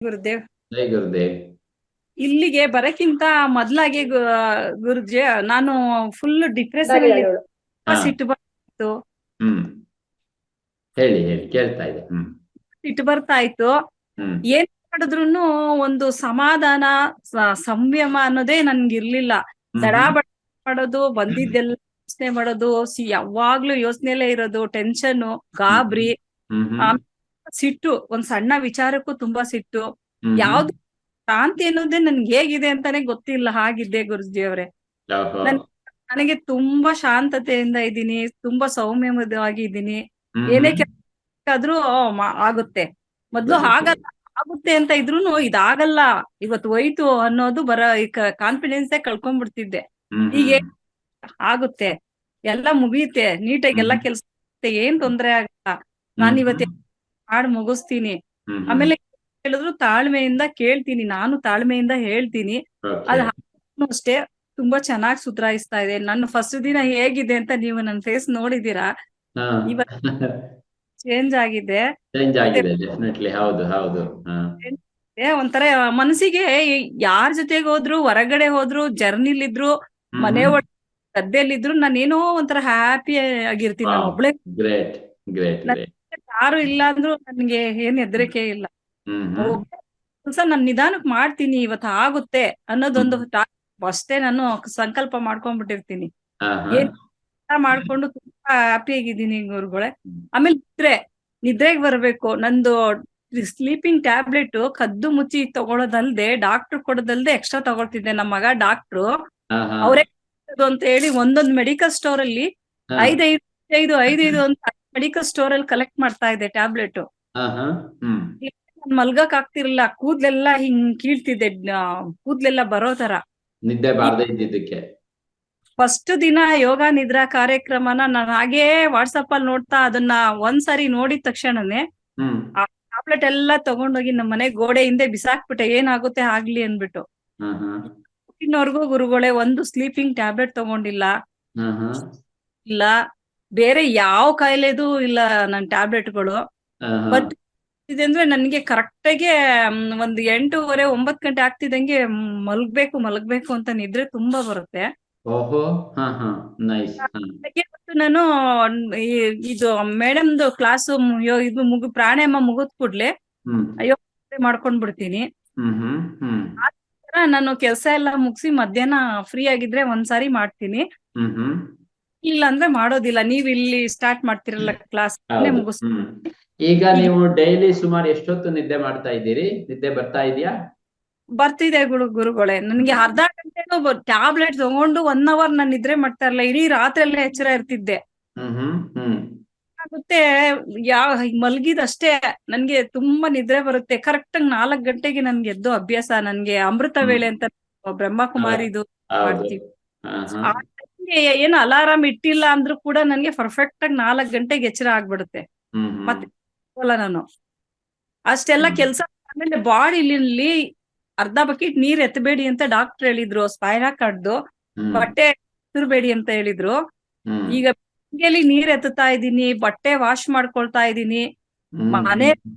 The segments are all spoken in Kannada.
ಗುರುದೇವ್, ಜೈ ಗುರುದೇವ್. ಇಲ್ಲಿಗೆ ಬರಕ್ಕಿಂತ ಮೊದ್ಲಾಗೆ ಗುರುಜಿ, ನಾನು ಫುಲ್ ಡಿಪ್ರೆಷನ್ ಅಲ್ಲಿ ಹಾ. ಸಿಟ್ಟು ಬರ್ತಿತ್ತು. ಹ್ಮ್. ಹೇಳಿ ಹೇಳಿ, ಕೇಳ್ತಾ ಇದೆ. ಸಿಟ್ಟು ಬರ್ತಾ ಇತ್ತು. ಹ್ಮ್. ಏನ್ ಮಾಡಿದ್ರುನು ಒಂದು ಸಮಾಧಾನ, ಸಂಯಮ ಅನ್ನೋದೇ ನನ್ಗಿರ್ಲಿಲ್ಲ. ಹ್ಮ್. ಹ್ಮ್. ದಡಾಬಡ ಮಾಡೋದು, ಬಂದಿದ್ದೆಲ್ಲ ಯೋಚನೆ ಮಾಡೋದು, ಯಾವಾಗ್ಲೂ ಯೋಚನೆಲೇ ಇರೋದು, ಟೆನ್ಷನ್, ಹ್ಮ್. ಗಾಬ್ರಿ, ಹ್ಮ್. ಹ್ಮ್. ಆಮೇಲೆ ಸಿಟ್ಟು, ಒಂದ್ ಸಣ್ಣ ವಿಚಾರಕ್ಕೂ ತುಂಬಾ ಸಿಟ್ಟು. ಹ್ಮ್. ಹ್ಮ್. ಯಾವ್ದು ಶಾಂತಿ ಅನ್ನೋದೇ ನನ್ಗೆ ಹೇಗಿದೆ ಅಂತಾನೆ ಗೊತ್ತಿಲ್ಲ, ಹಾಗಿದ್ದೆ ಗುರುಜಿ ಅವ್ರೆ. ಓಹೋ. ನನ್ ನನಗೆ ತುಂಬಾ ಶಾಂತತೆಯಿಂದ ಇದ್ದೀನಿ, ತುಂಬಾ ಸೌಮ್ಯವಾಗಿ ಇದ್ದೀನಿ. ಹ್ಮ್. ಏನೇ ಹ್ಮ್. ಕೆಲಸ ಆದ್ರೂ ಆಗುತ್ತೆ. ಮೊದ್ಲು ವೆರಿ ಗುಡ್. ಆಗಲ್ಲ, ಆಗುತ್ತೆ ಅಂತ ಇದ್ರೂನು ಇದಾಗಲ್ಲ, ಇವತ್ತು ಹೋಯ್ತು ಅನ್ನೋದು ಕಾನ್ಫಿಡೆನ್ಸೇ ಕಳ್ಕೊಂಡ್ಬಿಡ್ತಿದ್ದೆ. ಹ್ಮ್. ಈಗ ಹ್ಮ್. ಆಗುತ್ತೆ, ಎಲ್ಲ ಮುಗಿಯುತ್ತೆ, ನೀಟಾಗಿ ಎಲ್ಲ ಹ್ಮ್. ಕೆಲಸ, ಏನ್ ತೊಂದ್ರೆ ಆಗಲ್ಲ, ಹ್ಮ್. ನಾನು ಹ್ಮ್. ಇವತ್ತು ಮಾಡಿ ಮುಗಿಸ್ತೀನಿ. ಹ್ಮ್. ಹ್ಮ್. ಆಮೇಲೆ ಹೇಳಿದ್ರು ತಾಳ್ಮೆಯಿಂದ ಕೇಳ್ತೀನಿ, ನಾನು ತಾಳ್ಮೆಯಿಂದ ಹೇಳ್ತೀನಿ. ಓಕೆ. ಅದ್ ಅಷ್ಟೇ ತುಂಬಾ ಚೆನ್ನಾಗಿ ಸುಧಾರಿಸ್ತಾ ಇದೆ. ನನ್ನ ಫಸ್ಟ್ ದಿನ ಹೇಗಿದೆ ಅಂತ ನೀವು ನನ್ನ ಫೇಸ್ ನೋಡಿದೀರಾ. ಹಾ. ಇವತ್ತು ಚೇಂಜ್ ಆಗಿದೆ. ಚೇಂಜ್ ಮತ್ತೆ ಆಗಿದೆ, ಡೆಫಿನೆಟ್ಲಿ. ಹೌದು ಹೌದು. ಹಾ. ಒಂಥರ ಮನಸ್ಸಿಗೆ, ಯಾರ್ ಜೊತೆಗೆ ಹೋದ್ರು, ಹೊರಗಡೆ ಹೋದ್ರು, ಜರ್ನಿಲಿದ್ರು, ಹ್ಮ್. ಮನೆ ಹ್ಮ್. ಒಳಗೆ ಗದ್ದೆಲಿದ್ರು, ನಾನೇನೋ ಒಂಥರ ಹ್ಯಾಪಿ ಆಗಿರ್ತೀನಿ. ನಾನು ವಾವ್. ಒಬ್ಳೆ, ಗ್ರೇಟ್ ಗ್ರೇಟ್ ನನ್ ಗ್ರೇಟ್. ಯಾರು ಇಲ್ಲ ಅಂದ್ರೂ ನನ್ಗೆ ಏನ್ ಹೆದರಿಕೆ ಇಲ್ಲ. ಹ್ಮ್. ಹ್ಮ್. ಕೆಲ್ಸ ನಾನ್ ನಿಧಾನಕ್ ಮಾಡ್ತೀನಿ, ಇವತ್ತು ಆಗುತ್ತೆ ಹ್ಮ್. ಅನ್ನೋದೊಂದು ಅಷ್ಟೇ ನಾನು ಸಂಕಲ್ಪ ಮಾಡ್ಕೊಂಡ್ಬಿಟ್ಟಿರ್ತೀನಿ. ಹಾ. ಹಾ. ಏನ್ ಮಾಡ್ಕೊಂಡು ತುಂಬಾ ಹ್ಯಾಪಿ ಆಗಿದ್ದೀನಿ ಗುರುಗಳೇ. ಆಮೇಲೆ ನಿದ್ರೆಗೆ ಬರ್ಬೇಕು. ನಂದು ಸ್ಲೀಪಿಂಗ್ ಟ್ಯಾಬ್ಲೆಟ್ ಕದ್ದು ಮುಚ್ಚಿ ತಗೊಳೋದಲ್ದೆ, ಡಾಕ್ಟರ್ ಕೊಡೋದಲ್ದೆ ಎಕ್ಸ್ಟ್ರಾ ತಗೊಳ್ತಿದ್ದೆ. ನಮ್ಮ ಮಗ ಡಾಕ್ಟ್ರು ಹಾ. ಹಾ. ಅವರೇ ಅಂತ ಹೇಳಿ ಒಂದೊಂದು ಮೆಡಿಕಲ್ ಸ್ಟೋರ್ ಅಲ್ಲಿ ಹಾ. ಐದೈದು ಅಂತ ಮೆಡಿಕಲ್ ಸ್ಟೋರ್ ಅಲ್ಲಿ ಕಲೆಕ್ಟ್ ಮಾಡ್ತಾ ಇದ್ದೆ ಟ್ಯಾಬ್ಲೆಟ್. ಹಾ. ಹಾ. ಹ್ಮ್. ನಾನ್ ಮಲ್ಗಕ್ ಆಗ್ತಿರ್ಲಿಲ್ಲ, ಕೂದ್ಲೆಲ್ಲ ಹಿಂಗ್ ಕೀಳ್ತಿದ್ದೆ, ಕೂದ್ಲೆಲ್ಲ ಬರೋ ತರ. ನಿದ್ದೆ ಬಾರ್ದೇ ಇದ್ದಿದ್ದಕ್ಕೆ. ಫಸ್ಟ್ ದಿನ ಯೋಗ ನಿದ್ರಾ ಕಾರ್ಯಕ್ರಮನ ನಾನು ಹಾಗೇ ವಾಟ್ಸಪ್ ಅಲ್ಲಿ ನೋಡ್ತಾ, ಅದನ್ನ ಒಂದ್ಸರಿ ನೋಡಿದ ತಕ್ಷಣನೇ ಹ್ಮ್. ಆ ಟ್ಯಾಬ್ಲೆಟ್ ಎಲ್ಲ ತಗೊಂಡೋಗಿ ನಮ್ಮ ಮನೆ ಗೋಡೆ ಹಿಂದೆ ಬಿಸಾಕ್ಬಿಟ್ಟೆ, ಏನಾಗುತ್ತೆ ಆಗ್ಲಿ ಅನ್ಬಿಟ್ಟು. ಹಾ. ಹಾ. ಇನ್ನವರೆಗೂ ಗುರುಗಳೇ ಒಂದು ಸ್ಲೀಪಿಂಗ್ ಟ್ಯಾಬ್ಲೆಟ್ ತಗೊಂಡಿಲ್ಲ, ಹಾ. ಹಾ. ಇಲ್ಲ ಬೇರೆ ಯಾವ ಕಾಯಿಲೆದು ಇಲ್ಲ ನನ್ ಟ್ಯಾಬ್ಲೆಟ್ಗಳು. ಹಾ. ಹಾ. ಬಟ್ ಇದೆ ಅಂದ್ರೆ ನನ್ಗೆ ಕರೆಕ್ಟಾಗಿ ಒಂದು 8:30-9 ಗಂಟೆ ಆಗ್ತಿದಂಗೆ ಮಲಗ್ಬೇಕು ಅಂತ ನಿದ್ರೆ ತುಂಬಾ ಬರುತ್ತೆ. ಓಹೋ. ಹಾ. ಹಾ. ನೈಸ್. ಹಾ. ಬೆಳಗ್ಗೆ ಹೊತ್ತು ನಾನು ಇದು ಮೇಡಮ್ದು ಕ್ಲಾಸು ಇದು ಪ್ರಾಣಾಯಾಮ ಮುಗಿದ್ ಕೂಡ್ಲೆ ಹ್ಮ್. ಯೋಗ ಮಾಡ್ಕೊಂಡ್ ಬಿಡ್ತೀನಿ. ಹ್ಮ್. ಹ್ಮ್. ಹ್ಮ್. ಆ ತರ ನಾನು ಕೆಲಸ ಎಲ್ಲ ಮುಗಿಸಿ ಮಧ್ಯಾಹ್ನ ಫ್ರೀ ಆಗಿದ್ರೆ ಒಂದ್ಸಾರಿ ಮಾಡ್ತೀನಿ, ಹ್ಮ್. ಹ್ಮ್. ಇಲ್ಲ ಅಂದ್ರೆ ಮಾಡೋದಿಲ್ಲ. ನೀವ್ ಇಲ್ಲಿ ಸ್ಟಾರ್ಟ್ ಮಾಡ್ತಿರಲ್ಲ ಕ್ಲಾಸ್, ಹೌದು. ಮುಗಿಸ್ ಹ್ಮ್. ಈಗ ಈಗ ನೀವು ಡೈಲಿ ಸುಮಾರು ಎಷ್ಟೊತ್ತು ನಿದ್ದೆ ಮಾಡ್ತಾ ಇದ್ದೀರಿ? ನಿದ್ದೆ ಬರ್ತಾ ಇದೆಯಾ? ಬರ್ತಿದೆ ಗುರುಗಳೇ. ನನ್ಗೆ ಅರ್ಧ ಗಂಟೆನೂ ಟ್ಯಾಬ್ಲೆಟ್ ತಗೊಂಡು 1 ಅವರ್ ನಾನು ನಿದ್ರೆ ಮಾಡ್ತಾ ಇರಲ್ಲ, ಇಡೀ ರಾತ್ರಿ ಎಲ್ಲ ಎಚ್ಚರ ಇರ್ತಿದ್ದೆ. ಹ್ಮ್. ಹ್ಮ್. ಹ್ಮ್. ಆಗುತ್ತೆ, ಮಲ್ಗಿದಷ್ಟೇ ನನ್ಗೆ ತುಂಬಾ ನಿದ್ರೆ ಬರುತ್ತೆ. ಕರೆಕ್ಟ್ ಆಗಿ 4 ಗಂಟೆಗೆ ನನ್ಗೆ ಎದ್ದು ಅಭ್ಯಾಸ. ನನ್ಗೆ ಅಮೃತ ಹ್ಮ್. ವೇಳೆ ಅಂತ ಬ್ರಹ್ಮಕುಮಾರಿದು ಹೌದು. ಮಾಡ್ತೀವಿ. ಹಾ. ಹಾ. ಆ ಟೈಮ್ಗೆ ಏನು ಅಲಾರಾಮ್ ಇಟ್ಟಿಲ್ಲ ಅಂದ್ರೂ ಕೂಡ ನನ್ಗೆ ಪರ್ಫೆಕ್ಟ್ ಆಗಿ 4 ಗಂಟೆಗೆ ಎಚ್ಚರ ಆಗ್ಬಿಡುತ್ತೆ. ಹ್ಮ್. ಹ್ಮ್. ಮತ್ತೆ ನಾನು ಅಷ್ಟೆಲ್ಲ ಹ್ಮ್. ಕೆಲ್ಸ ಆಮೇಲೆ ಬಾಡಿಲಿ ಅರ್ಧ ಬಕೆಟ್ ನೀರ್ ಎತ್ತಬೇಡಿ ಅಂತ ಡಾಕ್ಟರ್ ಹೇಳಿದ್ರು. ಸ್ಪೈನ ಕಡ್ದು ಹ್ಮ್. ಬಟ್ಟೆ ಎತ್ತಬೇಡಿ ಅಂತ ಹೇಳಿದ್ರು. ಹ್ಮ್. ಈಗ ಬೆಳಿಗ್ಗೆಲಿ ನೀರ್ ಎತ್ತುತ್ತಾ ಇದ್ದೀನಿ, ಬಟ್ಟೆ ವಾಶ್ ಮಾಡ್ಕೊಳ್ತಾ ಇದ್ದೀನಿ, ಹ್ಮ್. ಮನೆ ಹ್ಮ್.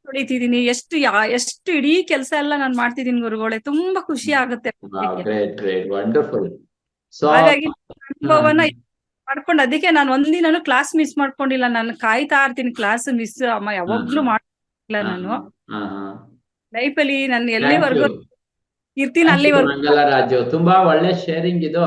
ತೊಳಿತಿದೀನಿ, ಎಷ್ಟು ಇಡೀ ಕೆಲಸ ಎಲ್ಲ ನಾನು ಮಾಡ್ತಿದ್ದೀನಿ ಗುರುಗಳೇ. ತುಂಬಾ ಖುಷಿ ಆಗುತ್ತೆ ವಾವ್, ಮನಸ್ಸಿಗೆ. Great great, wonderful. ಸೊ ಹಾಗಾಗಿ ಹಾ. ಅನುಭವನ ಮಾಡ್ಕೊಂಡು, ಅದಕ್ಕೆ ನಾನು ಒಂದಿನಾನು ಕ್ಲಾಸ್ ಮಿಸ್ ಮಾಡ್ಕೊಂಡಿಲ್ಲ. ನಾನು ಕಾಯ್ತಾ ಇರ್ತೀನಿ ಕ್ಲಾಸ್ ಮಿಸ್ ಅಮ್ಮ ಹಾ. ಯಾವಾಗ್ಲೂ ಮಾಡ್ತಿಲ್ಲ ಹಾ. ನಾನು ಹಾ. ಹಾ. ಲೈಫ್ ಅಲ್ಲಿ. ನಾನು ಥ್ಯಾಂಕ್ ಯು. ಎಲ್ಲಿವರೆಗೂ ಇರ್ತೀನಿ ಥ್ಯಾಂಕ್ ಯು ಅಲ್ಲಿವರೆಗೂ ಮಂಗಲ ರಾಜು, ತುಂಬಾ ಒಳ್ಳೆ ಶೇರಿಂಗ್ ಇದು.